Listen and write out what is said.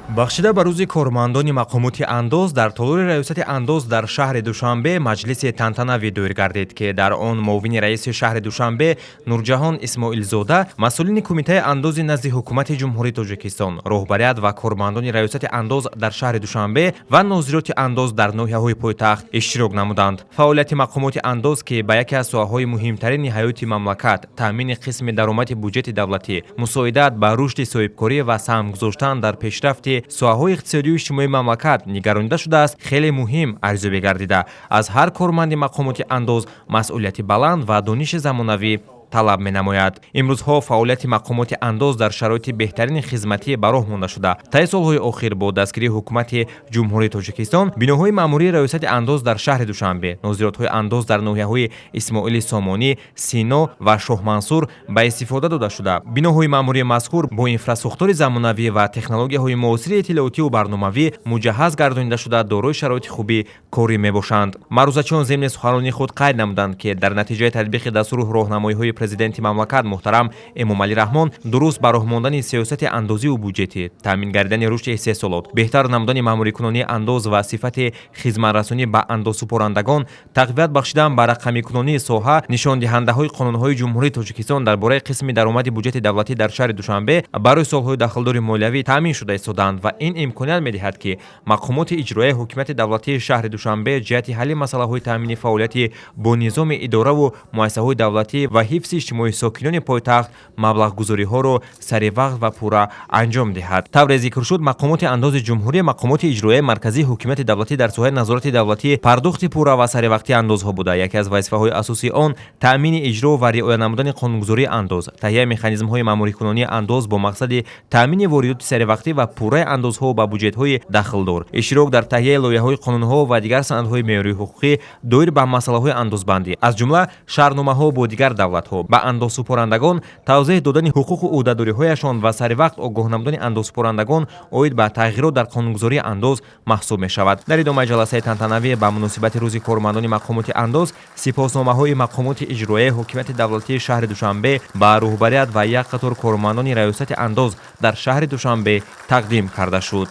бахшида ба рӯзи кормандони мақомоти андоз дар толори раёсати андоз дар шаҳри Душанбе маҷлиси тантанавӣ доир гардид, ки дар он муовини раиси шаҳри Душанбе Нурҷаҳон Исмоилзода, масъулини кумитаи андози назди ҳукумати ҷумҳурии Тоҷикистон, роҳбарият ва кормандони раёсати андоз дар шаҳри Душанбе ва нозироти андоз дар ноҳияҳои пойтахт иштирок намуданд. Фаъолияти мақомоти андоз, ки ба яке аз соҳаҳои муҳимтарини ҳаёти мамлакат, таъмини қисми даромади буҷети давлатӣ, мусоидат ба рушди соҳибкорӣ ва саҳм гузоштан дар пешрафти соҳаҳои иқтисодию иҷтимоии мамлакат нигаронида шудааст, хеле муҳим арзёбӣ гардида, аз ҳар корманди мақомоти андоз масъулияти баланд ва дониши замонавӣ талаб менамояд. Имрӯзҳо фаъолияти мақомоти андоз дар шароити беҳтарини хизматӣ ба роҳ монда шуда, таи солҳои охир бо дастгирии ҳукумати ҷумҳурии Тоҷикистон, биноҳои маъмурии раёсати андоз дар шаҳри Душанбе, нозиротҳои андоз дар ноҳияҳои Исмоили Сомонӣ, Сино ва Шоҳмансур ба истифода дода шуда. Биноҳои маъмурии мазкур бо инфраструктури замонавӣ ва технологияҳои муосири иттилоотиву барномавӣ муҷаҳҳаз гардонида шуда дорои шароити хуби корӣ мебошанд. Маърузачиён земни суханронии худ қайд намуданд, ки дар натиҷаи татбиқи дастуру роҳнамоиҳои президенти мамлакат муҳтарам Эмомалӣ Раҳмон дуруст ба роҳ мондани сиёсати андозиву буҷетӣ, таъмин гардидани рушди истеҳсолот, беҳтар намудани маъмурикунонии андоз ва сифати хизматрасонӣ ба андозсупорандагон, тақвият бахшидан ба рақамикунонии соҳа, нишондиҳандаҳои қонунҳои ҷумҳурии Тоҷикистон дар бораи қисми даромади буҷети давлатӣ дар шаҳри Душанбе барои солҳои дахлдори молиявӣ таъмин шуда истоданд ва ин имконият медиҳад, ки мақомоти иҷроияи ҳокимияти давлатии шаҳри Душанбе ҷиҳати ҳалли масъалаҳои таъмини фаъолияти бо низоми иdoраву муассисаҳои давлатӣ ва ҳифзи иҷтимоии сокинони пойтахт маблағгузориҳоро саривақт ва пурра анҷом диҳад. Тавре зикр шуд, мақомоти андози ҷумҳурӣ мақомоти иҷроияи марказии ҳокимияти давлатӣ дар соҳаи назорати давлатӣ пардохти пурра ва саривақтии андозҳо буда, яке аз вазифаҳои асосии он таъмини иҷро ва риоя намудани қонунгузории андоз, таҳияи механизмҳои маъмурикунонии андоз бо мақсади таъмини воридоти саривақтӣ ва пурраи андозҳо ба буҷетҳои дахлдор, иштирок дар таҳияи лоиҳаҳои қонунҳо ва дигар санадҳои меъёрии ҳуқуқӣ доир ба масъалаҳои андозбандӣ, аз ҷумла шаҳрномаҳо бо дигар давлатҳо, ба андозсупорандагон тавзеҳ додани ҳуқуқу ӯҳдадориҳояшон ва саривақт огоҳ намудани андозсупорандагон оид ба тағйирот дар қонунгузории андоз маҳсуб мешавад. Дар идомаи ҷаласаи тантанавӣ ба муносибати рӯзи кормандони мақомоти андоз, сипосномаҳои мақомоти иҷроияи ҳокимияти давлатии шаҳри Душанбе ба роҳбарият ва як қатор кормандони раёсати андоз дар шаҳри Душанбе тақдим карда шуд.